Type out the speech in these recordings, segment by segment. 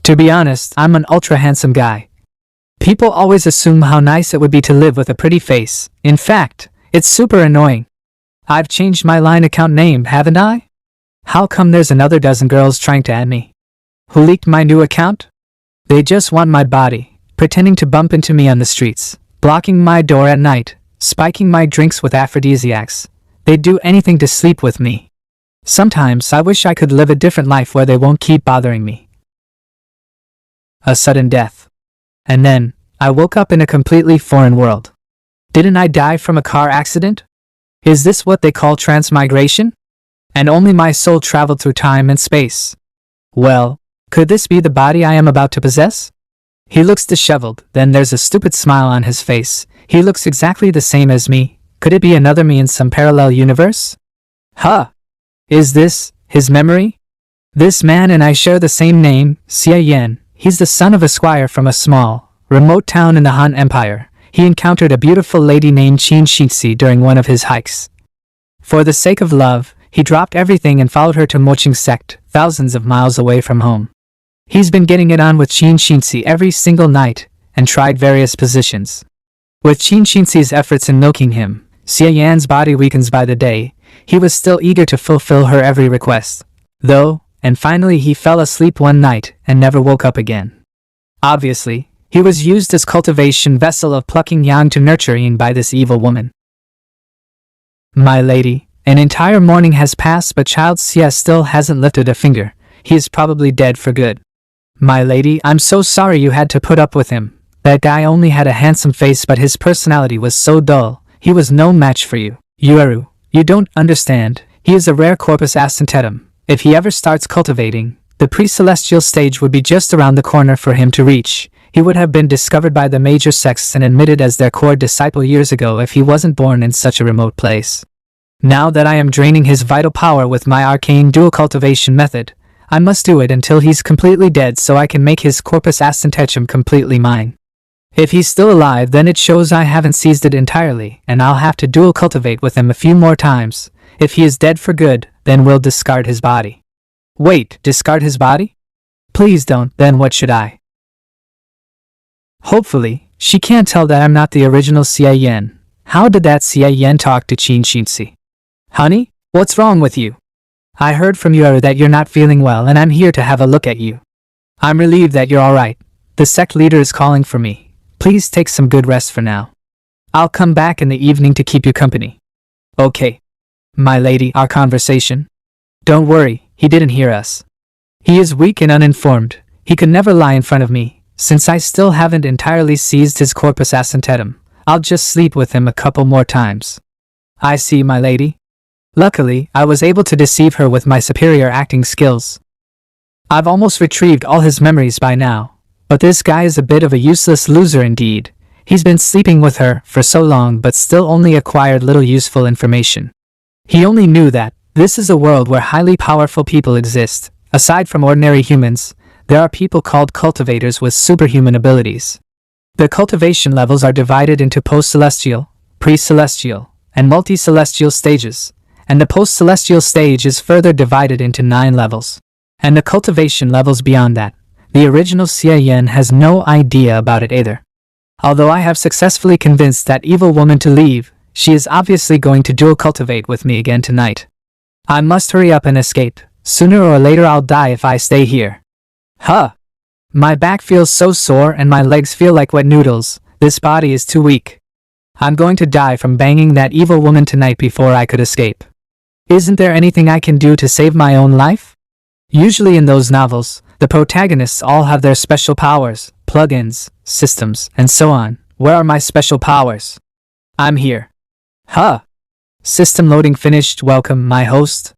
To be honest, I'm an ultra handsome guy. People always assume how nice it would be to live with a pretty face. In fact, it's super annoying. I've changed my line account name, haven't I? How come there's another dozen girls trying to add me? Who leaked my new account? They just want my body, pretending to bump into me on the streets, blocking my door at night, spiking my drinks with aphrodisiacs. They'd do anything to sleep with me. Sometimes I wish I could live a different life where they won't keep bothering me. A sudden death. And then, I woke up in a completely foreign world. Didn't I die from a car accident? Is this what they call transmigration? And only my soul traveled through time and space. Well, could this be the body I am about to possess? He looks disheveled, then there's a stupid smile on his face. He looks exactly the same as me. Could it be another me in some parallel universe? Huh! Is this his memory? This man and I share the same name, Xie Yan. He's the son of a squire from a small, remote town in the Han Empire. He encountered a beautiful lady named Qin Shixi during one of his hikes. For the sake of love, he dropped everything and followed her to Moqing sect, thousands of miles away from home. He's been getting it on with Qin Shixi every single night, and tried various positions. With Qin Shixi's efforts in milking him, Xie Yan's body weakens by the day. He was still eager to fulfill her every request. Though, and finally he fell asleep one night and never woke up again. Obviously, he was used as cultivation vessel of plucking yang to nurturing by this evil woman. My lady, an entire morning has passed but child Xie still hasn't lifted a finger. He is probably dead for good. My lady, I'm so sorry you had to put up with him. That guy only had a handsome face but his personality was so dull. He was no match for you. Yueru, you don't understand. He is a rare corpus ascentetum. If he ever starts cultivating, the pre-celestial stage would be just around the corner for him to reach. He would have been discovered by the major sects and admitted as their core disciple years ago if he wasn't born in such a remote place. Now that I am draining his vital power with my arcane dual cultivation method, I must do it until he's completely dead so I can make his corpus ascentetum completely mine. If he's still alive, then it shows I haven't seized it entirely, and I'll have to dual cultivate with him a few more times. If he is dead for good, then we'll discard his body. Wait, discard his body? Please don't, then what should I? Hopefully, she can't tell that I'm not the original Xie Yan. How did that Xie Yan talk to Qin Shixi? Honey, what's wrong with you? I heard from you that you're not feeling well and I'm here to have a look at you. I'm relieved that you're alright. The sect leader is calling for me. Please take some good rest for now. I'll come back in the evening to keep you company. Okay. My lady, our conversation. Don't worry, he didn't hear us. He is weak and uninformed. He could never lie in front of me. Since I still haven't entirely seized his corpus ascentetum, I'll just sleep with him a couple more times. I see, my lady. Luckily, I was able to deceive her with my superior acting skills. I've almost retrieved all his memories by now. But this guy is a bit of a useless loser indeed. He's been sleeping with her for so long but still only acquired little useful information. He only knew that this is a world where highly powerful people exist. Aside from ordinary humans, there are people called cultivators with superhuman abilities. The cultivation levels are divided into post-celestial, pre-celestial, and multi-celestial stages, and the post-celestial stage is further divided into 9 levels. And the cultivation levels beyond that. The original Xie Yan has no idea about it either. Although I have successfully convinced that evil woman to leave, she is obviously going to dual cultivate with me again tonight. I must hurry up and escape. Sooner or later I'll die if I stay here. Huh! My back feels so sore and my legs feel like wet noodles. This body is too weak. I'm going to die from banging that evil woman tonight before I could escape. Isn't there anything I can do to save my own life? Usually in those novels, the protagonists all have their special powers, plugins, systems, and so on. Where are my special powers? I'm here. Huh. System loading finished. Welcome, my host.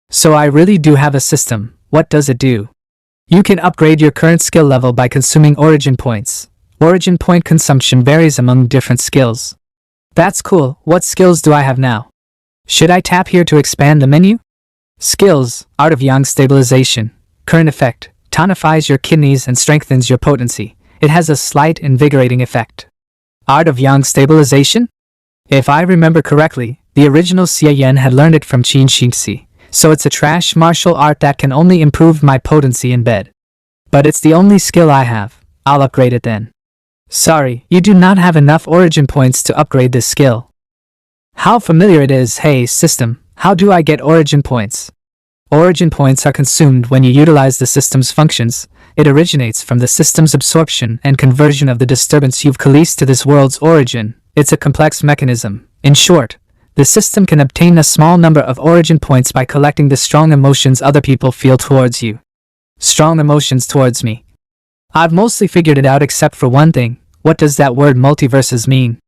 So I really do have a system. What does it do? You can upgrade your current skill level by consuming origin points. Origin point consumption varies among different skills. That's cool. What skills do I have now? Should I tap here to expand the menu? Skills, Art of Yang Stabilization. Current effect, tonifies your kidneys and strengthens your potency. It has a slight invigorating effect. Art of Yang Stabilization? If I remember correctly, the original Xie Yan had learned it from Qin Shixi, so it's a trash martial art that can only improve my potency in bed. But it's the only skill I have. I'll upgrade it then. Sorry, you do not have enough origin points to upgrade this skill. How familiar it is. Hey, system, how do I get origin points? Origin points are consumed when you utilize the system's functions. It originates from the system's absorption and conversion of the disturbance you've released to this world's origin. It's a complex mechanism. In short, the system can obtain a small number of origin points by collecting the strong emotions other people feel towards you. Strong emotions towards me. I've mostly figured it out except for one thing. What does that word multiverses mean?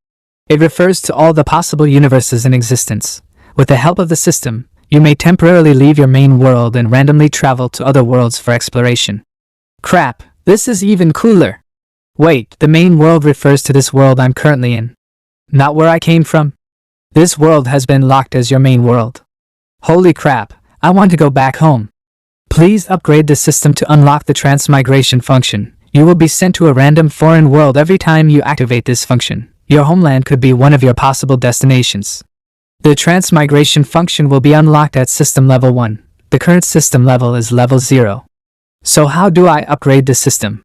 It refers to all the possible universes in existence. With the help of the system, you may temporarily leave your main world and randomly travel to other worlds for exploration. Crap, this is even cooler. Wait, the main world refers to this world I'm currently in. Not where I came from. This world has been locked as your main world. Holy crap, I want to go back home. Please upgrade the system to unlock the transmigration function. You will be sent to a random foreign world every time you activate this function. Your homeland could be one of your possible destinations. The transmigration function will be unlocked at system level 1. The current system level is level 0. So how do I upgrade the system?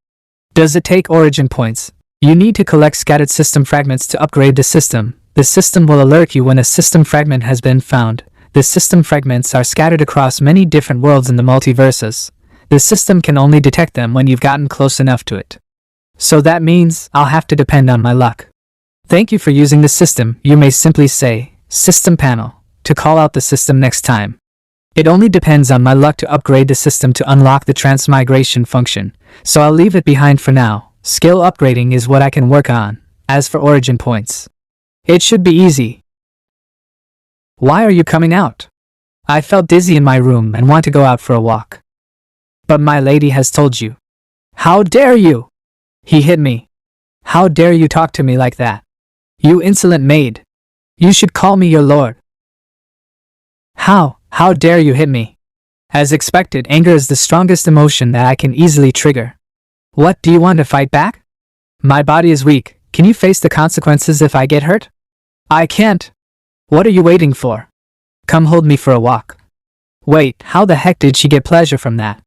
Does it take origin points? You need to collect scattered system fragments to upgrade the system. The system will alert you when a system fragment has been found. The system fragments are scattered across many different worlds in the multiverses. The system can only detect them when you've gotten close enough to it. So that means I'll have to depend on my luck. Thank you for using the system. You may simply say, System Panel, to call out the system next time. It only depends on my luck to upgrade the system to unlock the transmigration function, so I'll leave it behind for now. Skill upgrading is what I can work on. As for origin points, it should be easy. Why are you coming out? I felt dizzy in my room and want to go out for a walk. But my lady has told you. How dare you? He hit me. How dare you talk to me like that? You insolent maid. You should call me your lord. How dare you hit me? As expected, anger is the strongest emotion that I can easily trigger. What, do you want to fight back? My body is weak. Can you face the consequences if I get hurt? I can't. What are you waiting for? Come hold me for a walk. Wait, how the heck did she get pleasure from that?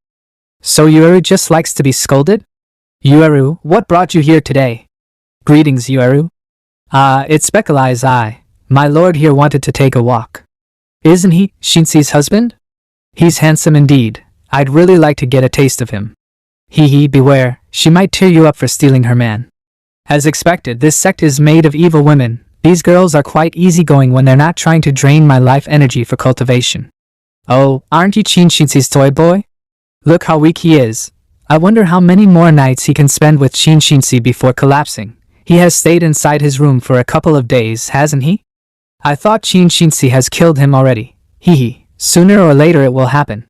So Yueru just likes to be scolded? Yueru, what brought you here today? Greetings, Yueru. It's Speckle-Eye's eye. My lord here wanted to take a walk. Isn't he Shinsi's husband? He's handsome indeed. I'd really like to get a taste of him. Hee, beware, she might tear you up for stealing her man. As expected, this sect is made of evil women. These girls are quite easygoing when they're not trying to drain my life energy for cultivation. Oh, aren't you Shinsi's toy boy? Look how weak he is. I wonder how many more nights he can spend with Shinsi before collapsing. He has stayed inside his room for a couple of days, hasn't he? I thought Shinsi has killed him already. Hee, sooner or later it will happen.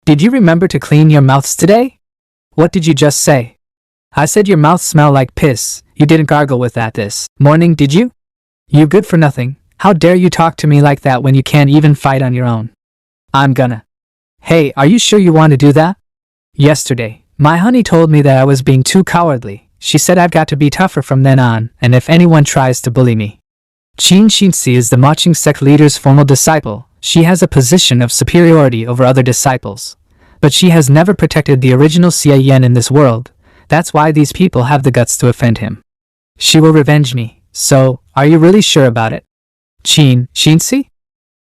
Did you remember to clean your mouths today? What did you just say? I said your mouth smell like piss. You didn't gargle with that this morning, did you? You good for nothing. How dare you talk to me like that when you can't even fight on your own? I'm gonna. Hey, are you sure you want to do that? Yesterday, my honey told me that I was being too cowardly. She said I've got to be tougher from then on, and if anyone tries to bully me. Shinsi is the marching sect leader's formal disciple. She has a position of superiority over other disciples. But she has never protected the original Yen in this world. That's why these people have the guts to offend him. She will revenge me. So, are you really sure about it? Shinsi?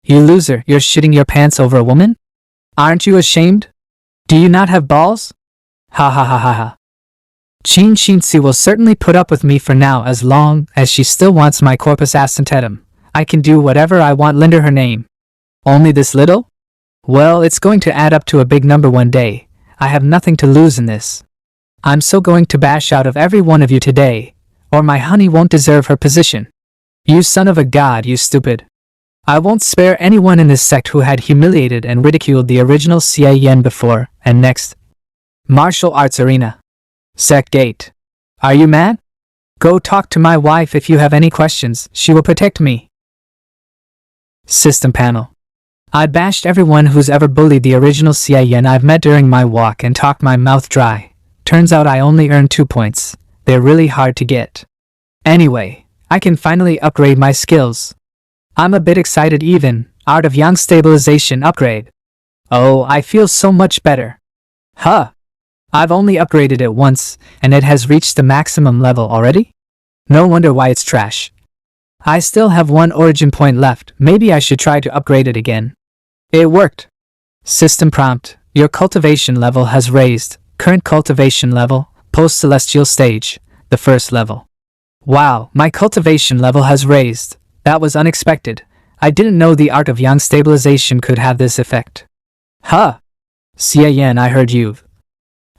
You loser, you're shitting your pants over a woman? Aren't you ashamed? Do you not have balls? Ha ha ha ha ha. Shinsi will certainly put up with me for now as long as she still wants my corpus ascentetum. I can do whatever I want. Lend her her name. Only this little? Well, it's going to add up to a big number one day. I have nothing to lose in this. I'm so going to bash out of every one of you today, or my honey won't deserve her position. You son of a god, you stupid. I won't spare anyone in this sect who had humiliated and ridiculed the original Yen before. And next. Martial Arts Arena. Sect Gate. Are you mad? Go talk to my wife if you have any questions. She will protect me. System Panel. I bashed everyone who's ever bullied the original Yen I've met during my walk and talked my mouth dry. Turns out I only earned 2 points. They're really hard to get. Anyway, I can finally upgrade my skills. I'm a bit excited even. Art of Yang Stabilization upgrade. Oh, I feel so much better. Huh. I've only upgraded it once, and it has reached the maximum level already? No wonder why it's trash. I still have one origin point left, maybe I should try to upgrade it again. It worked. System prompt, your cultivation level has raised, current cultivation level, post-celestial stage, the first level. Wow, my cultivation level has raised. That was unexpected. I didn't know the art of yang stabilization could have this effect. Huh. Xia Yan, I heard you.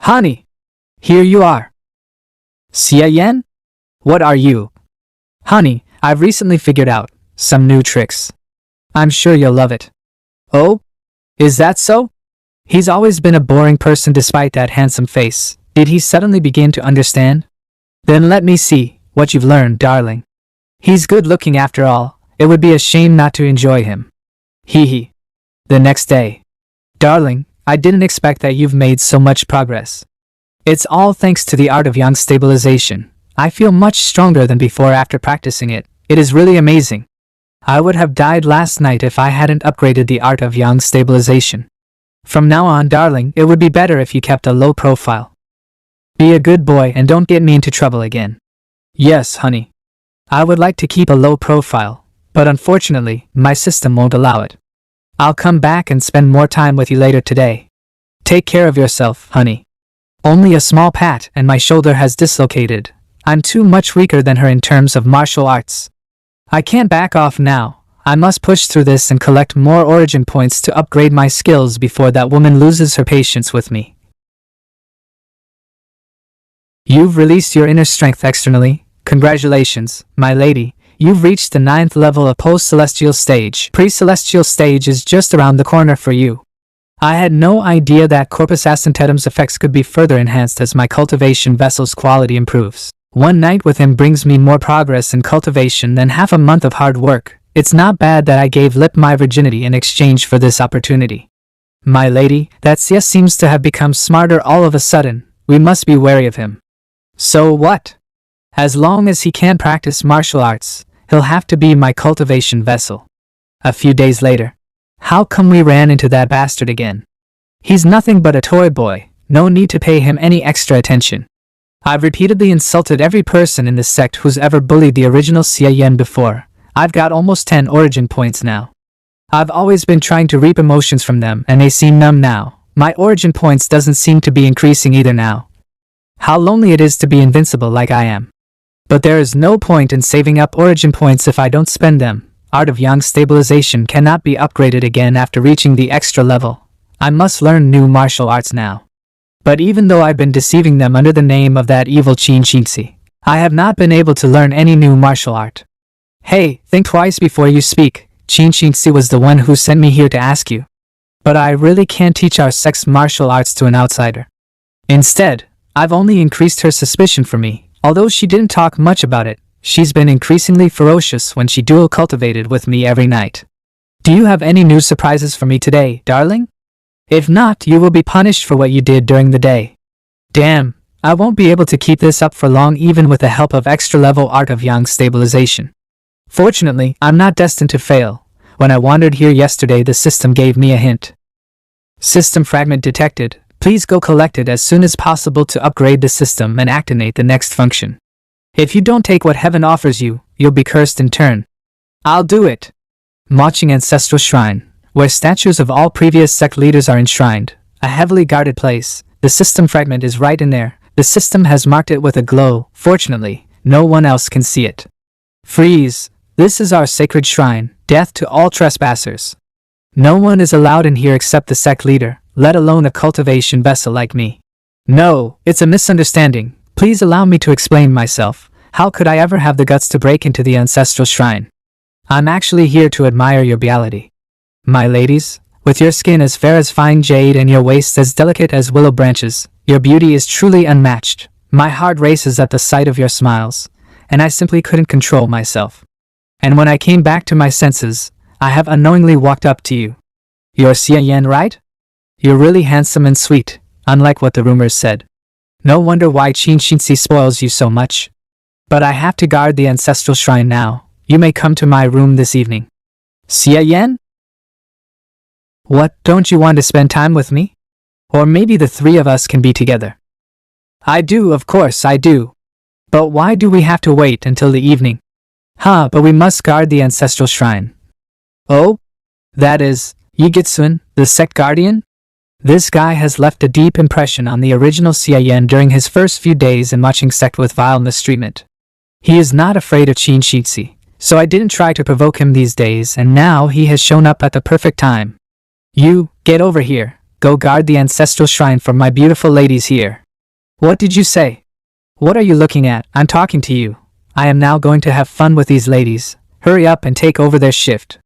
Honey, here you are. Xia Yan? What are you? Honey, I've recently figured out some new tricks. I'm sure you'll love it. Oh? Is that so? He's always been a boring person despite that handsome face. Did he suddenly begin to understand? Then let me see what you've learned, darling. He's good looking after all. It would be a shame not to enjoy him. Hee hee. The next day. Darling, I didn't expect that you've made so much progress. It's all thanks to the art of yang stabilization. I feel much stronger than before after practicing it. It is really amazing. I would have died last night if I hadn't upgraded the art of yang stabilization. From now on, darling, it would be better if you kept a low profile. Be a good boy and don't get me into trouble again. Yes, honey. I would like to keep a low profile, but unfortunately, my system won't allow it. I'll come back and spend more time with you later today. Take care of yourself, honey. Only a small pat and my shoulder has dislocated. I'm too much weaker than her in terms of martial arts. I can't back off now. I must push through this and collect more origin points to upgrade my skills before that woman loses her patience with me. You've released your inner strength externally. Congratulations, my lady. You've reached the 9th level of post-celestial stage. Pre-celestial stage is just around the corner for you. I had no idea that Corpus Ascentetum's effects could be further enhanced as my cultivation vessel's quality improves. One night with him brings me more progress in cultivation than half a month of hard work. It's not bad that I gave Lip my virginity in exchange for this opportunity. My lady, that Xia seems to have become smarter all of a sudden. We must be wary of him. So what? As long as he can't practice martial arts, he'll have to be my cultivation vessel. A few days later. How come we ran into that bastard again? He's nothing but a toy boy, no need to pay him any extra attention. I've repeatedly insulted every person in this sect who's ever bullied the original Xia Yan before. I've got almost 10 origin points now. I've always been trying to reap emotions from them and they seem numb now. My origin points doesn't seem to be increasing either now. How lonely it is to be invincible like I am. But there is no point in saving up origin points if I don't spend them. Art of Yang stabilization cannot be upgraded again after reaching the extra level. I must learn new martial arts now. But even though I've been deceiving them under the name of that evil Qin Xingxi, I have not been able to learn any new martial art. Hey, think twice before you speak. Qin Xingxi was the one who sent me here to ask you. But I really can't teach our sex martial arts to an outsider. Instead, I've only increased her suspicion for me. Although she didn't talk much about it, she's been increasingly ferocious when she dual cultivated with me every night. Do you have any new surprises for me today, darling? If not, you will be punished for what you did during the day. Damn, I won't be able to keep this up for long even with the help of extra-level art of yang stabilization. Fortunately, I'm not destined to fail. When I wandered here yesterday, the system gave me a hint. System fragment detected. Please go collect it as soon as possible to upgrade the system and activate the next function. If you don't take what heaven offers you, you'll be cursed in turn. I'll do it. Marching Ancestral Shrine, where statues of all previous sect leaders are enshrined, a heavily guarded place. The system fragment is right in there. The system has marked it with a glow. Fortunately, no one else can see it. Freeze. This is our sacred shrine. Death to all trespassers. No one is allowed in here except the sect leader, let alone a cultivation vessel like me. No, it's a misunderstanding. Please allow me to explain myself. How could I ever have the guts to break into the ancestral shrine? I'm actually here to admire your reality. My ladies, with your skin as fair as fine jade and your waist as delicate as willow branches, your beauty is truly unmatched. My heart races at the sight of your smiles, and I simply couldn't control myself. And when I came back to my senses, I have unknowingly walked up to you. You're Xia Yan, right? You're really handsome and sweet, unlike what the rumors said. No wonder why Qin Xingxi spoils you so much. But I have to guard the ancestral shrine now. You may come to my room this evening. Xia Yan? What, don't you want to spend time with me? Or maybe the three of us can be together. I do, of course I do. But why do we have to wait until the evening? But we must guard the ancestral shrine. Oh? That is, Yigitsun, the sect guardian? This guy has left a deep impression on the original Xiaoyan during his first few days in watching sect with vile mistreatment. He is not afraid of Qin Shitsi, so I didn't try to provoke him these days, and now he has shown up at the perfect time. You, get over here. Go guard the ancestral shrine for my beautiful ladies here. What did you say? What are you looking at? I'm talking to you. I am now going to have fun with these ladies. Hurry up and take over their shift.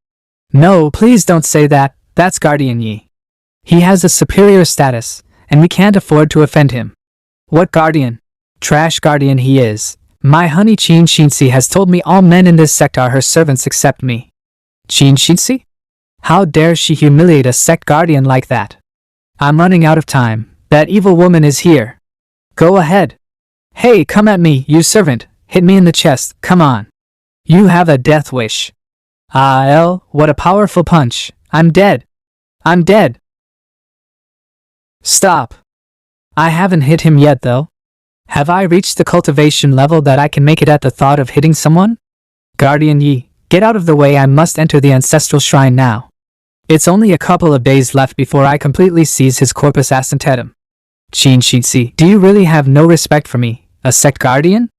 No, please don't say that. That's Guardian Yi. He has a superior status, and we can't afford to offend him. What guardian? Trash guardian he is. My honey Qin Shitsi has told me all men in this sect are her servants except me. Qin Shitsi? How dare she humiliate a sect guardian like that? I'm running out of time. That evil woman is here. Go ahead. Hey, come at me, you servant. Hit me in the chest, come on. You have a death wish. What a powerful punch. I'm dead. I'm dead. Stop. I haven't hit him yet though. Have I reached the cultivation level that I can make it at the thought of hitting someone? Guardian Yi, get out of the way, I must enter the ancestral shrine now. It's only a couple of days left before I completely seize his corpus ascentetum. Qin Shitsi, do you really have no respect for me, a sect guardian?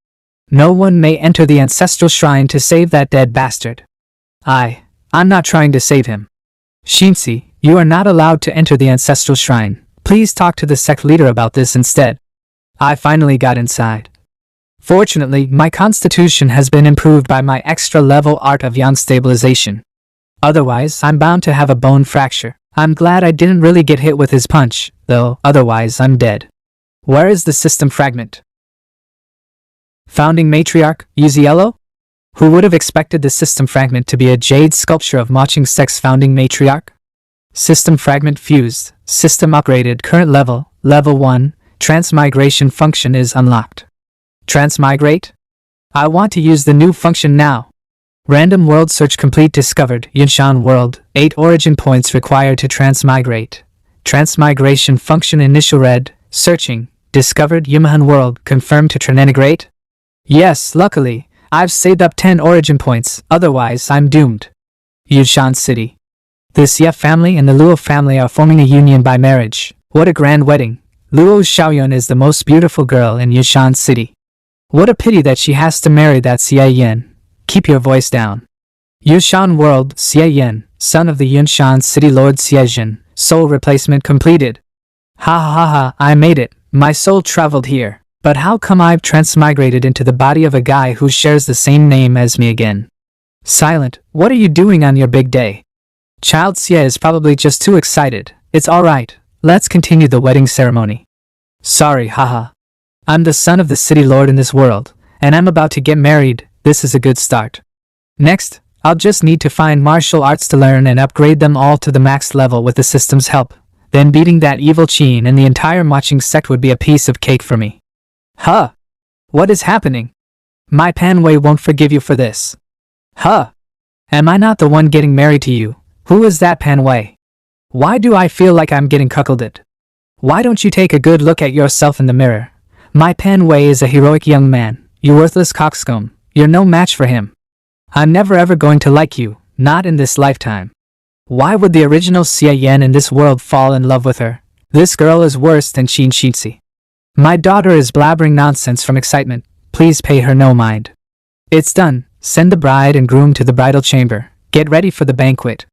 No one may enter the ancestral shrine to save that dead bastard. I'm not trying to save him. Shitsi, you are not allowed to enter the ancestral shrine. Please talk to the sect leader about this instead. I finally got inside. Fortunately, my constitution has been improved by my extra-level art of yang stabilization. Otherwise, I'm bound to have a bone fracture. I'm glad I didn't really get hit with his punch, though, otherwise I'm dead. Where is the system fragment? Founding Matriarch, Uziello? Who would have expected the system fragment to be a jade sculpture of Maching Sect's founding matriarch? System fragment fused. System upgraded. Current level, level 1. Transmigration function is unlocked. Transmigrate? I want to use the new function now. Random world search complete. Discovered. Yunshan world. 8 origin points required to transmigrate. Transmigration function initial read. Searching. Discovered. Yumhan world. Confirmed to transmigrate? Yes, luckily. I've saved up 10 origin points, otherwise I'm doomed. Yunshan City. The Xie family and the Luo family are forming a union by marriage. What a grand wedding. Luo Xiaoyun is the most beautiful girl in Yunshan City. What a pity that she has to marry that Xie Yan. Keep your voice down. Yunshan world, Xie Yan, son of the Yunshan City Lord Xiejin, soul replacement completed. Ha, I made it. My soul traveled here. But how come I've transmigrated into the body of a guy who shares the same name as me again? Silent, what are you doing on your big day? Child Xie is probably just too excited. It's alright. Let's continue the wedding ceremony. Sorry, haha. I'm the son of the city lord in this world, and I'm about to get married. This is a good start. Next, I'll just need to find martial arts to learn and upgrade them all to the max level with the system's help. Then beating that evil Qin and the entire Maching sect would be a piece of cake for me. Huh? What is happening? My Panwei won't forgive you for this. Huh? Am I not the one getting married to you? Who is that Panwei? Why do I feel like I'm getting cuckolded? Why don't you take a good look at yourself in the mirror? My Panwei is a heroic young man. You worthless coxcomb. You're no match for him. I'm never ever going to like you, not in this lifetime. Why would the original Xie Yan in this world fall in love with her? This girl is worse than Qin Shitsi. My daughter is blabbering nonsense from excitement. Please pay her no mind. It's done. Send the bride and groom to the bridal chamber. Get ready for the banquet.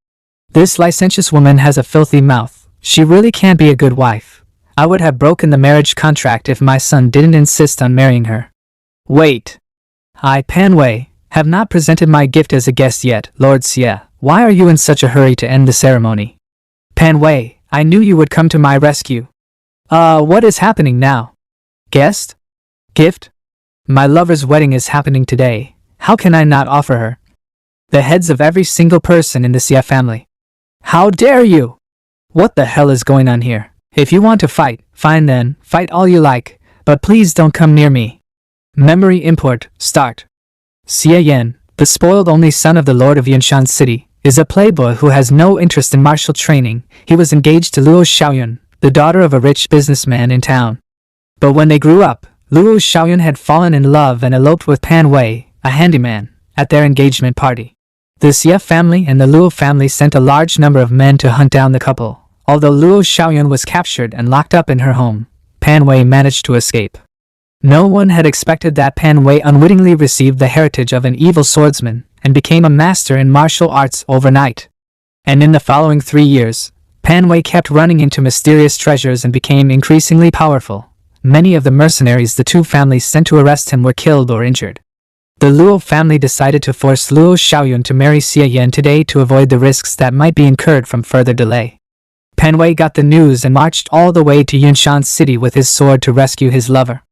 This licentious woman has a filthy mouth. She really can't be a good wife. I would have broken the marriage contract if my son didn't insist on marrying her. Wait. I, Panwei, have not presented my gift as a guest yet, Lord Xie. Why are you in such a hurry to end the ceremony? Panwei, I knew you would come to my rescue. What is happening now? Guest? Gift? My lover's wedding is happening today. How can I not offer her the heads of every single person in the Xie family? How dare you? What the hell is going on here? If you want to fight, fine then, fight all you like, but please don't come near me. Memory import, start. Xie Yan, the spoiled only son of the Lord of Yunshan City, is a playboy who has no interest in martial training. He was engaged to Luo Xiaoyun, the daughter of a rich businessman in town. But when they grew up, Luo Xiaoyun had fallen in love and eloped with Pan Wei, a handyman, at their engagement party. The Xie family and the Luo family sent a large number of men to hunt down the couple. Although Luo Xiaoyun was captured and locked up in her home, Pan Wei managed to escape. No one had expected that Pan Wei unwittingly received the heritage of an evil swordsman and became a master in martial arts overnight. And in the following 3 years, Pan Wei kept running into mysterious treasures and became increasingly powerful. Many of the mercenaries the two families sent to arrest him were killed or injured. The Luo family decided to force Luo Xiaoyun to marry Xie Yan today to avoid the risks that might be incurred from further delay. Pan Wei got the news and marched all the way to Yunshan City with his sword to rescue his lover.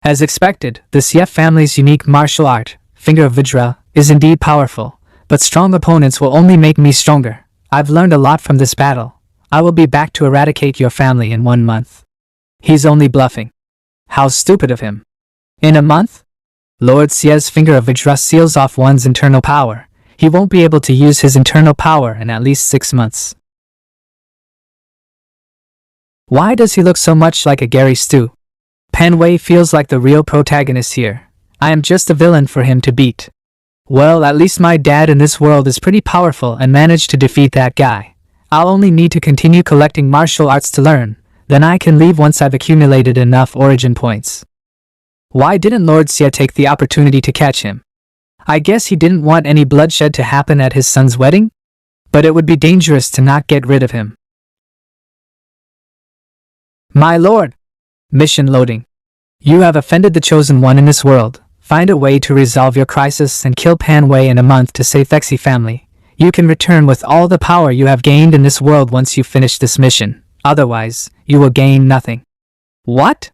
As expected, the Xie family's unique martial art, Finger of Vajra, is indeed powerful, but strong opponents will only make me stronger. I've learned a lot from this battle. I will be back to eradicate your family in 1 month. He's only bluffing. How stupid of him. In a month? Lord Xie's Finger of Vajra seals off one's internal power. He won't be able to use his internal power in at least 6 months. Why does he look so much like a Gary Stu? Pan Wei feels like the real protagonist here. I am just a villain for him to beat. Well, at least my dad in this world is pretty powerful and managed to defeat that guy. I'll only need to continue collecting martial arts to learn, then I can leave once I've accumulated enough origin points. Why didn't Lord Xie take the opportunity to catch him? I guess he didn't want any bloodshed to happen at his son's wedding? But it would be dangerous to not get rid of him. My lord! Mission loading. You have offended the chosen one in this world. Find a way to resolve your crisis and kill Pan Wei in a month to save Thexi family. You can return with all the power you have gained in this world once you finish this mission. Otherwise, you will gain nothing. What?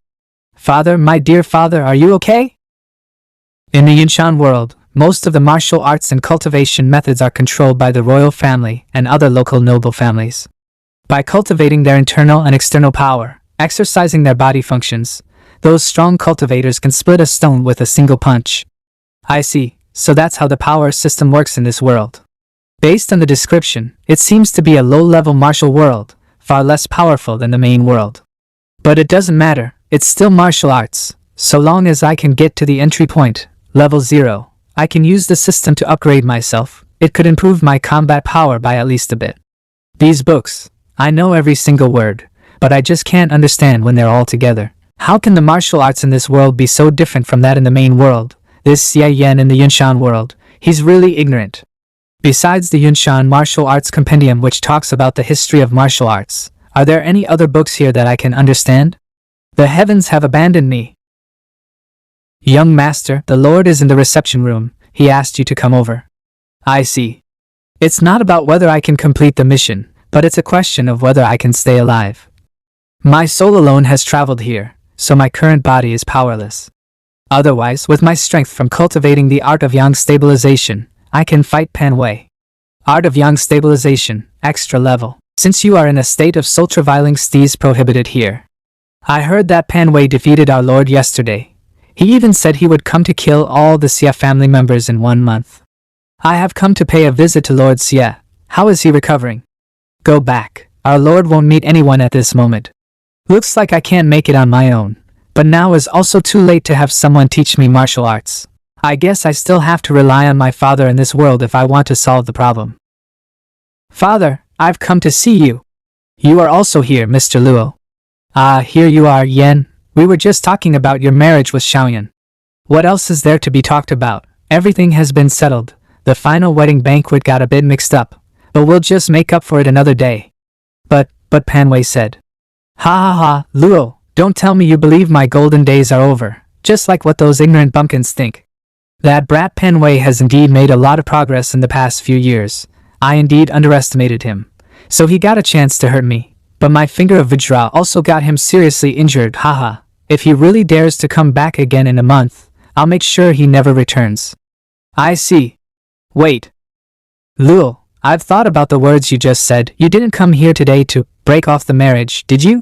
Father, my dear father, are you okay? In the Yunshan world, most of the martial arts and cultivation methods are controlled by the royal family and other local noble families. By cultivating their internal and external power, exercising their body functions, those strong cultivators can split a stone with a single punch. I see, so that's how the power system works in this world. Based on the description, it seems to be a low-level martial world, far less powerful than the main world. But it doesn't matter, it's still martial arts. So long as I can get to the entry point, level 0, I can use the system to upgrade myself. It could improve my combat power by at least a bit. These books, I know every single word, but I just can't understand when they're all together. How can the martial arts in this world be so different from that in the main world? This Xie Yan in the Yunshan world, he's really ignorant. Besides the Yunshan Martial Arts Compendium which talks about the history of martial arts, are there any other books here that I can understand? The heavens have abandoned me. Young master, the Lord is in the reception room. He asked you to come over. I see. It's not about whether I can complete the mission, but it's a question of whether I can stay alive. My soul alone has traveled here, so my current body is powerless. Otherwise, with my strength from cultivating the art of yang stabilization, I can fight Pan Wei. Art of yang stabilization, extra level. Since you are in a state of soul travailing, steez prohibited here. I heard that Pan Wei defeated our lord yesterday. He even said he would come to kill all the Xie family members in 1 month. I have come to pay a visit to Lord Xie. How is he recovering? Go back. Our lord won't meet anyone at this moment. Looks like I can't make it on my own, but now is also too late to have someone teach me martial arts. I guess I still have to rely on my father in this world if I want to solve the problem. Father, I've come to see you. You are also here, Mr. Luo. Ah, here you are, Yan. We were just talking about your marriage with Xiaoyan. What else is there to be talked about? Everything has been settled. The final wedding banquet got a bit mixed up, but we'll just make up for it another day. But Pan Wei said. Ha ha ha, Luo, don't tell me you believe my golden days are over, just like what those ignorant bumpkins think. That brat Pan Wei has indeed made a lot of progress in the past few years. I indeed underestimated him, so he got a chance to hurt me. But my Finger of Vajra also got him seriously injured, haha. If he really dares to come back again in a month, I'll make sure he never returns. I see. Wait. Luo, I've thought about the words you just said. You didn't come here today to break off the marriage, did you?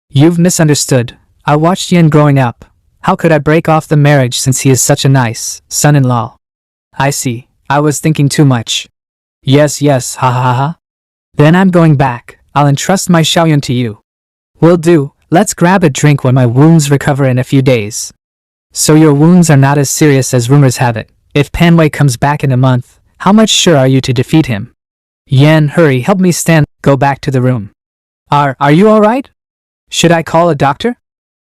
You've misunderstood. I watched Yan growing up. How could I break off the marriage since he is such a nice son-in-law? I see. I was thinking too much. Yes, ha ha ha. Then I'm going back. I'll entrust my Xiaoyan to you. Will do. Let's grab a drink when my wounds recover in a few days. So your wounds are not as serious as rumors have it. If Panway comes back in a month, how much sure are you to defeat him? Yan, hurry, help me stand. Go back to the room. Are you alright? Should I call a doctor?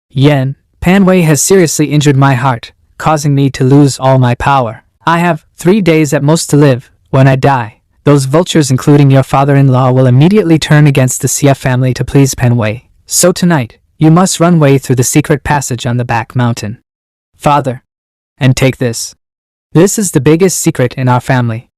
Yan, Panway has seriously injured my heart, causing me to lose all my power. I have 3 days at most to live. When I die, those vultures, including your father-in-law, will immediately turn against the CF family to please Panway. So tonight, you must run way through the secret passage on the back mountain. Father. And take this. This is the biggest secret in our family.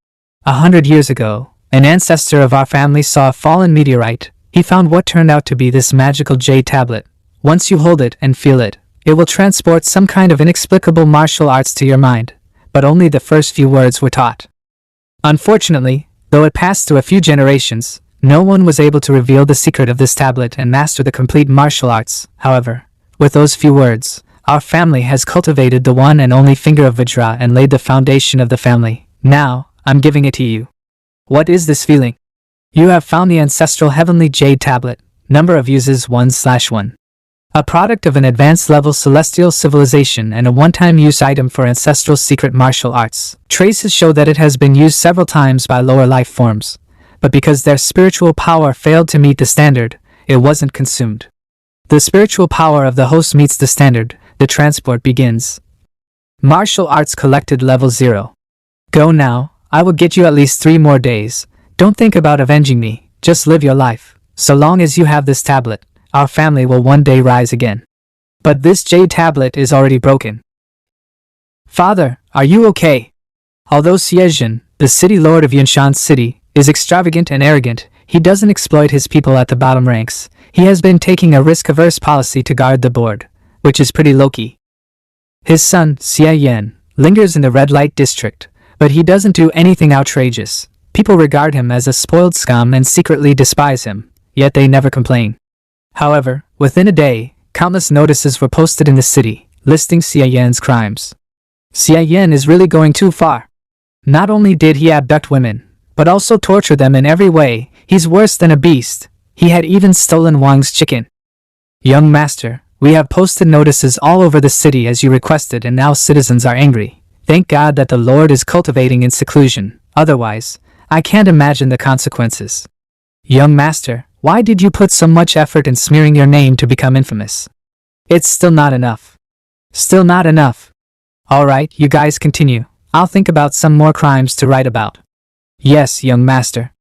100 years ago, an ancestor of our family saw a fallen meteorite. He found what turned out to be this magical jade tablet. Once you hold it and feel it, it will transport some kind of inexplicable martial arts to your mind. But only the first few words were taught. Unfortunately, though it passed through a few generations, no one was able to reveal the secret of this tablet and master the complete martial arts. However, with those few words, our family has cultivated the one and only finger of Vajra and laid the foundation of the family. Now, I'm giving it to you. What is this feeling? You have found the ancestral heavenly jade tablet. Number of uses 1/1. A product of an advanced level celestial civilization and a one-time use item for ancestral secret martial arts. Traces show that it has been used several times by lower life forms. But because their spiritual power failed to meet the standard, it wasn't consumed. The spiritual power of the host meets the standard, the transport begins. Martial arts collected level 0. Go now, I will get you at least 3 more days. Don't think about avenging me, just live your life. So long as you have this tablet, our family will one day rise again. But this jade tablet is already broken. Father, are you okay? Although Xiezhen, the city lord of Yunshan City, is extravagant and arrogant, he doesn't exploit his people at the bottom ranks. He has been taking a risk-averse policy to guard the board, which is pretty low-key. His son, Xia Yan, lingers in the red light district, but he doesn't do anything outrageous. People regard him as a spoiled scum and secretly despise him, yet they never complain. However, within a day, countless notices were posted in the city, listing Xia Yan's crimes. Xia Yan is really going too far. Not only did he abduct women, but also torture them in every way. He's worse than a beast. He had even stolen Wang's chicken. Young master, we have posted notices all over the city as you requested, and now citizens are angry. Thank God that the Lord is cultivating in seclusion. Otherwise, I can't imagine the consequences. Young master, why did you put so much effort in smearing your name to become infamous? It's still not enough. Still not enough. Alright, you guys continue. I'll think about some more crimes to write about. Yes, young master.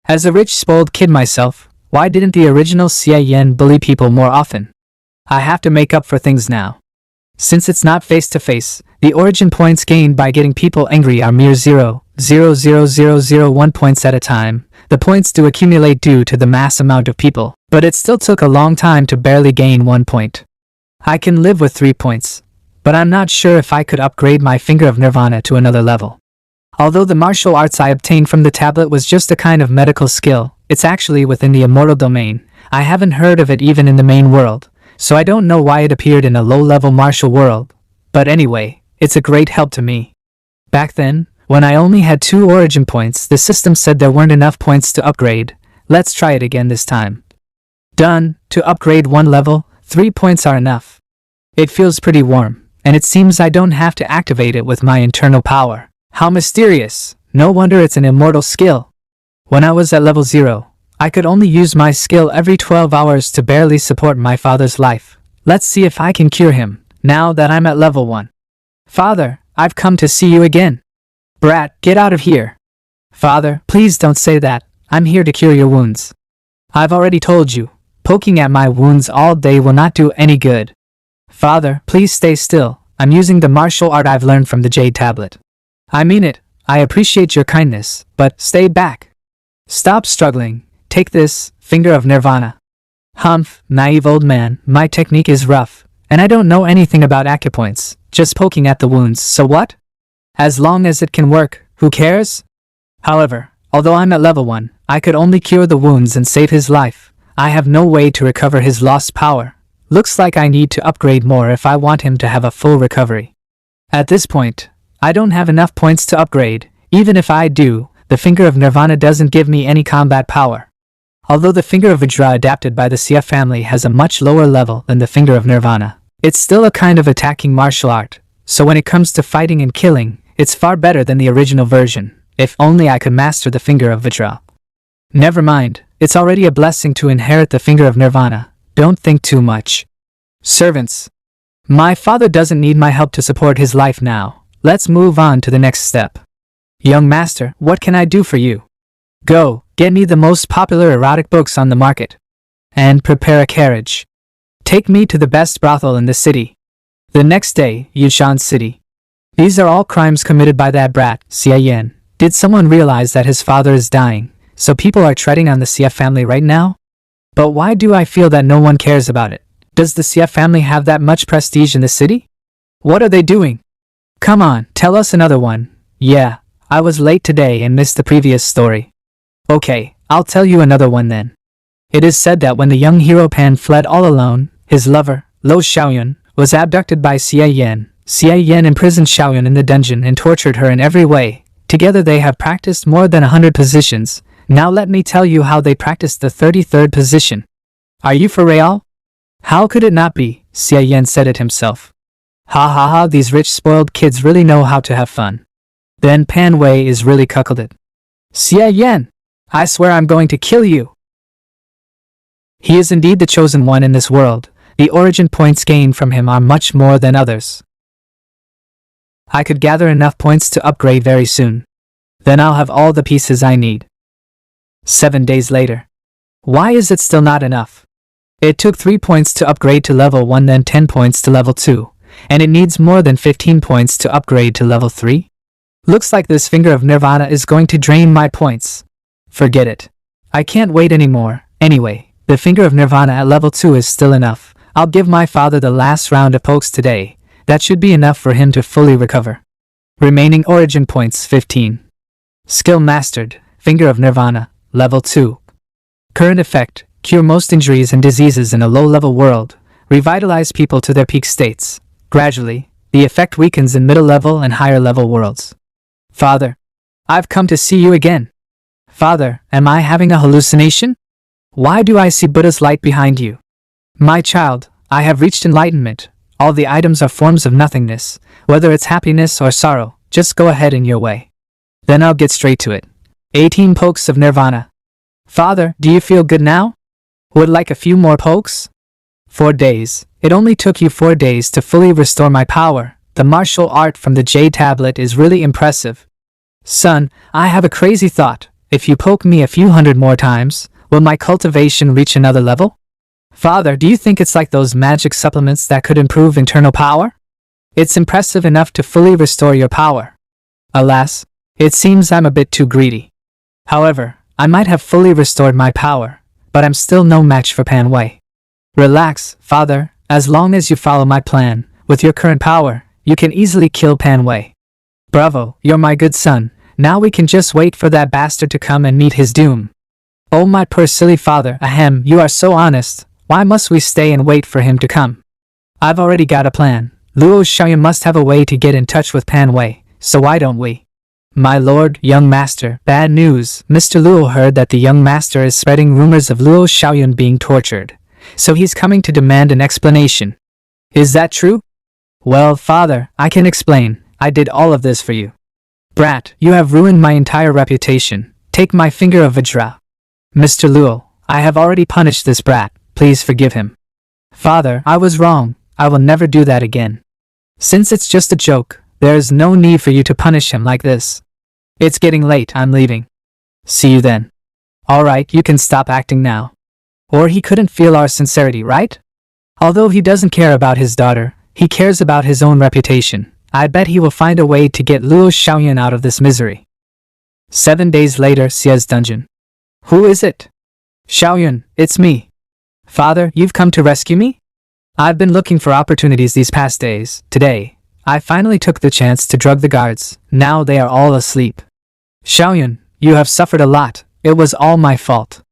As a rich spoiled kid myself, why didn't the original Xia Yan bully people more often? I have to make up for things now. Since it's not face-to-face, the origin points gained by getting people angry are mere 0.00001 points at a time. The points do accumulate due to the mass amount of people, but it still took a long time to barely gain 1 point. I can live with 3 points, but I'm not sure if I could upgrade my Finger of Nirvana to another level. Although the martial arts I obtained from the tablet was just a kind of medical skill, it's actually within the immortal domain. I haven't heard of it even in the main world, so I don't know why it appeared in a low-level martial world. But anyway, it's a great help to me. Back then, when I only had 2 origin points, the system said there weren't enough points to upgrade. Let's try it again this time. Done. To upgrade 1 level, 3 points are enough. It feels pretty warm, and it seems I don't have to activate it with my internal power. How mysterious. No wonder it's an immortal skill. When I was at level 0, I could only use my skill every 12 hours to barely support my father's life. Let's see if I can cure him, now that I'm at level 1. Father, I've come to see you again. Brat, get out of here. Father, please don't say that. I'm here to cure your wounds. I've already told you, poking at my wounds all day will not do any good. Father, please stay still. I'm using the martial art I've learned from the Jade Tablet. I mean it. I appreciate your kindness, but stay back. Stop struggling. Take this, Finger of Nirvana. Humph, naive old man, my technique is rough, and I don't know anything about acupoints, just poking at the wounds, so what? As long as it can work, who cares? However, although I'm at level 1, I could only cure the wounds and save his life. I have no way to recover his lost power. Looks like I need to upgrade more if I want him to have a full recovery. At this point, I don't have enough points to upgrade. Even if I do, the Finger of Nirvana doesn't give me any combat power. Although the finger of Vajra adapted by the Xia family has a much lower level than the finger of Nirvana, it's still a kind of attacking martial art, so when it comes to fighting and killing, it's far better than the original version. If only I could master the finger of Vajra. Never mind, it's already a blessing to inherit the finger of Nirvana. Don't think too much. Servants. My father doesn't need my help to support his life now. Let's move on to the next step. Young master, what can I do for you? Go, get me the most popular erotic books on the market. And prepare a carriage. Take me to the best brothel in the city. The next day, Yushan City. These are all crimes committed by that brat, Xia Yan. Did someone realize that his father is dying, so people are treading on the Xia family right now? But why do I feel that no one cares about it? Does the Xia family have that much prestige in the city? What are they doing? Come on, tell us another one. Yeah, I was late today and missed the previous story. Okay, I'll tell you another one then. It is said that when the young hero Pan fled all alone, his lover, Lo Xiaoyun, was abducted by Xia Yan. Xia Yan imprisoned Xiaoyun in the dungeon and tortured her in every way. Together they have practiced more than 100 positions. Now let me tell you how they practiced the 33rd position. Are you for real? How could it not be? Xia Yan said it himself. Ha ha ha, these rich spoiled kids really know how to have fun. Then Pan Wei is really cuckolded. Xia Yan, I swear I'm going to kill you. He is indeed the chosen one in this world. The origin points gained from him are much more than others. I could gather enough points to upgrade very soon. Then I'll have all the pieces I need. 7 days later. Why is it still not enough? It took 3 points to upgrade to level 1, then 10 points to level 2, and it needs more than 15 points to upgrade to level 3? Looks like this finger of Nirvana is going to drain my points. Forget it. I can't wait anymore. Anyway, the finger of Nirvana at level 2 is still enough. I'll give my father the last round of pokes today. That should be enough for him to fully recover. Remaining origin points 15. Skill mastered, finger of Nirvana, level 2. Current effect, cure most injuries and diseases in a low-level world, revitalize people to their peak states. Gradually, the effect weakens in middle-level and higher-level worlds. Father, I've come to see you again. Father, am I having a hallucination? Why do I see Buddha's light behind you? My child, I have reached enlightenment. All the items are forms of nothingness, whether it's happiness or sorrow, just go ahead in your way. Then I'll get straight to it. 18 pokes of Nirvana. Father, do you feel good now? Would like a few more pokes? 4 days. It only took you 4 days to fully restore my power. The martial art from the Jade tablet is really impressive. Son, I have a crazy thought. If you poke me a few hundred more times, will my cultivation reach another level? Father, do you think it's like those magic supplements that could improve internal power? It's impressive enough to fully restore your power. Alas, it seems I'm a bit too greedy. However, I might have fully restored my power, but I'm still no match for Pan Wei. Relax, Father, as long as you follow my plan, with your current power, you can easily kill Pan Wei. Bravo, you're my good son. Now we can just wait for that bastard to come and meet his doom. Oh my poor silly father, ahem, you are so honest. Why must we stay and wait for him to come? I've already got a plan. Luo Xiaoyan must have a way to get in touch with Pan Wei, so why don't we? My lord, young master, bad news. Mr. Luo heard that the young master is spreading rumors of Luo Xiaoyan being tortured, so he's coming to demand an explanation. Is that true? Well, father, I can explain. I did all of this for you. Brat, you have ruined my entire reputation. Take my finger of Vajra. Mr. Luo, I have already punished this brat. Please forgive him. Father, I was wrong. I will never do that again. Since it's just a joke, there is no need for you to punish him like this. It's getting late, I'm leaving. See you then. Alright, you can stop acting now. Or he couldn't feel our sincerity, right? Although he doesn't care about his daughter, he cares about his own reputation. I bet he will find a way to get Luo Xiaoyan out of this misery. 7 days later, Xia's dungeon. Who is it? Xiaoyan, it's me. Father, you've come to rescue me? I've been looking for opportunities these past days. Today, I finally took the chance to drug the guards. Now they are all asleep. Xiaoyan, you have suffered a lot. It was all my fault.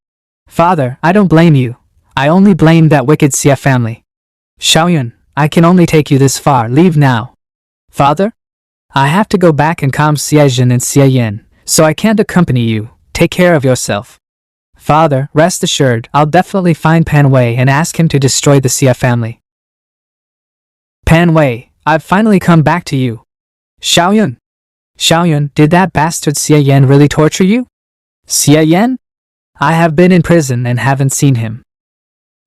Father, I don't blame you. I only blame that wicked Xia family. Xiaoyan, I can only take you this far. Leave now. Father? I have to go back and calm Xia Jin and Xia Yan, so I can't accompany you. Take care of yourself. Father, rest assured, I'll definitely find Pan Wei and ask him to destroy the Xia family. Pan Wei, I've finally come back to you. Xiaoyun. Xiaoyun, did that bastard Xia Yan really torture you? Xia Yan? I have been in prison and haven't seen him.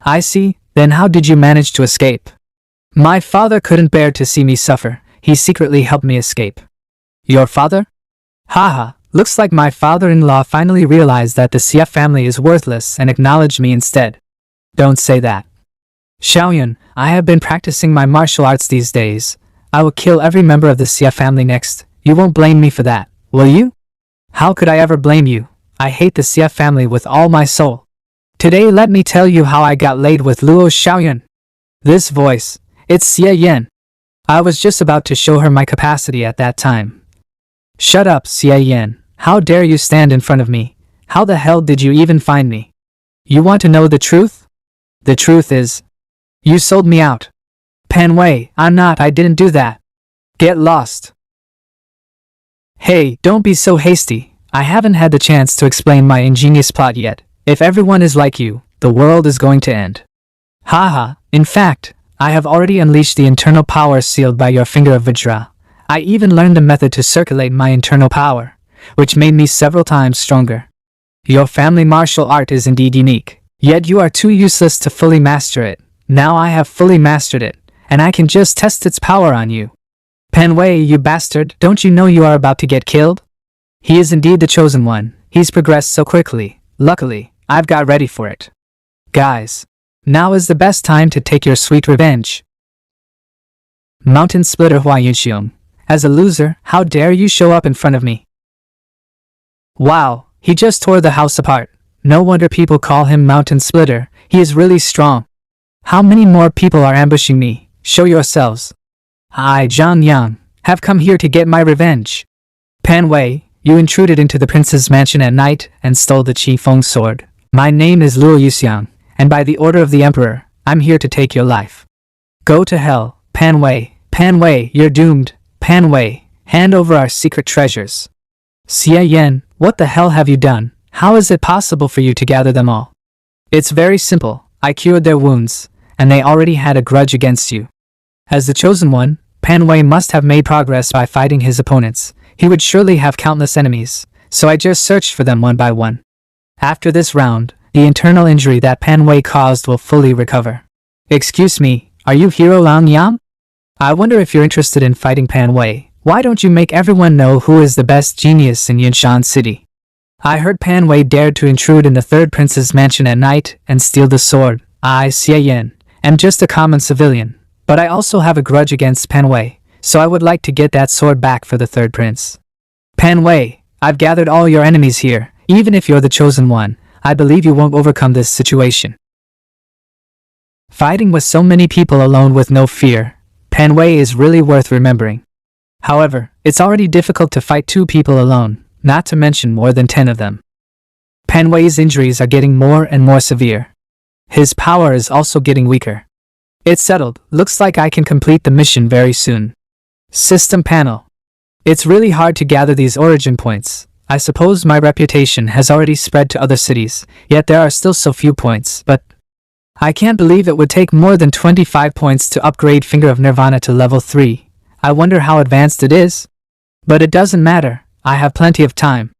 I see, then how did you manage to escape? My father couldn't bear to see me suffer, he secretly helped me escape. Your father? Haha, looks like my father-in-law finally realized that the Xia family is worthless and acknowledged me instead. Don't say that. Xiaoyun, I have been practicing my martial arts these days. I will kill every member of the Xia family next. You won't blame me for that, will you? How could I ever blame you? I hate the Xia family with all my soul. Today let me tell you how I got laid with Luo Xiaoyun. This voice, it's Xia Yan. I was just about to show her my capacity at that time. Shut up, Xia Yan. How dare you stand in front of me? How the hell did you even find me? You want to know the truth? The truth is, you sold me out. Pan Wei, I didn't do that. Get lost. Hey, don't be so hasty. I haven't had the chance to explain my ingenious plot yet. If everyone is like you, the world is going to end. Haha, in fact, I have already unleashed the internal power sealed by your finger of Vajra. I even learned a method to circulate my internal power, which made me several times stronger. Your family martial art is indeed unique, yet you are too useless to fully master it. Now I have fully mastered it, and I can just test its power on you. Pan Wei, you bastard, don't you know you are about to get killed? He is indeed the chosen one. He's progressed so quickly. Luckily, I've got ready for it. Guys, now is the best time to take your sweet revenge. Mountain Splitter Hua Yunxiong. As a loser, how dare you show up in front of me? Wow, he just tore the house apart. No wonder people call him Mountain Splitter. He is really strong. How many more people are ambushing me? Show yourselves. I, Zhang Yang, have come here to get my revenge. Pan Wei, you intruded into the prince's mansion at night and stole the Qi Feng sword. My name is Luo Yuxiang, and by the order of the emperor, I'm here to take your life. Go to hell, Pan Wei. Pan Wei, you're doomed. Pan Wei, hand over our secret treasures. Xia Yan, what the hell have you done? How is it possible for you to gather them all? It's very simple. I cured their wounds, and they already had a grudge against you. As the chosen one, Pan Wei must have made progress by fighting his opponents. He would surely have countless enemies, so I just searched for them one by one. After this round, the internal injury that Pan Wei caused will fully recover. Excuse me, are you Hero Lang Yam? I wonder if you're interested in fighting Pan Wei. Why don't you make everyone know who is the best genius in Yinshan City? I heard Pan Wei dared to intrude in the third prince's mansion at night and steal the sword. I, Xia Yan, am just a common civilian, but I also have a grudge against Pan Wei, so I would like to get that sword back for the third prince. Pan Wei, I've gathered all your enemies here. Even if you're the chosen one, I believe you won't overcome this situation. Fighting with so many people alone with no fear, Pan Wei is really worth remembering. However, it's already difficult to fight 2 people alone, not to mention more than 10 of them. Pan Wei's injuries are getting more and more severe. His power is also getting weaker. It's settled. Looks like I can complete the mission very soon. System panel. It's really hard to gather these origin points. I suppose my reputation has already spread to other cities, yet there are still so few points, but I can't believe it would take more than 25 points to upgrade Finger of Nirvana to level 3. I wonder how advanced it is. But it doesn't matter. I have plenty of time.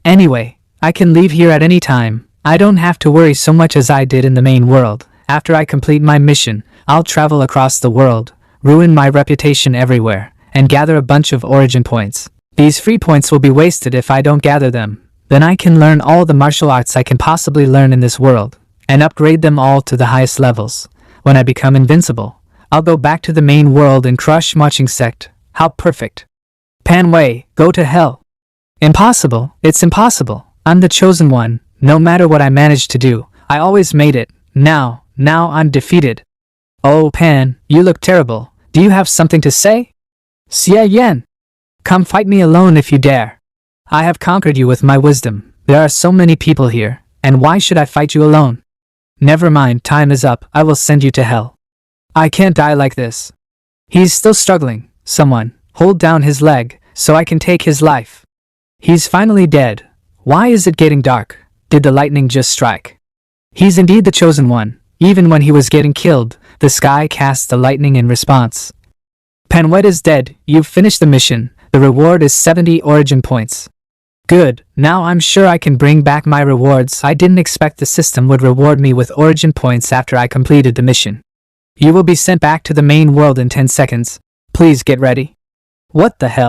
Anyway, I can leave here at any time. I don't have to worry so much as I did in the main world. After I complete my mission, I'll travel across the world, ruin my reputation everywhere, and gather a bunch of origin points. These free points will be wasted if I don't gather them. Then I can learn all the martial arts I can possibly learn in this world, and upgrade them all to the highest levels. When I become invincible, I'll go back to the main world and crush Marching Sect. How perfect. Pan Wei, go to hell. Impossible, it's impossible. I'm the chosen one. No matter what I managed to do, I always made it. Now I'm defeated. Oh Pan, you look terrible. Do you have something to say? Xia Yan, come fight me alone if you dare. I have conquered you with my wisdom. There are so many people here, and why should I fight you alone? Never mind, time is up. I will send you to hell. I can't die like this. He's still struggling. Someone, hold down his leg, so I can take his life. He's finally dead. Why is it getting dark? Did the lightning just strike? He's indeed the chosen one. Even when he was getting killed, the sky cast the lightning in response. Penwet is dead. You've finished the mission. The reward is 70 origin points. Good, now I'm sure I can bring back my rewards. I didn't expect the system would reward me with origin points after I completed the mission. You will be sent back to the main world in 10 seconds. Please get ready. What the hell?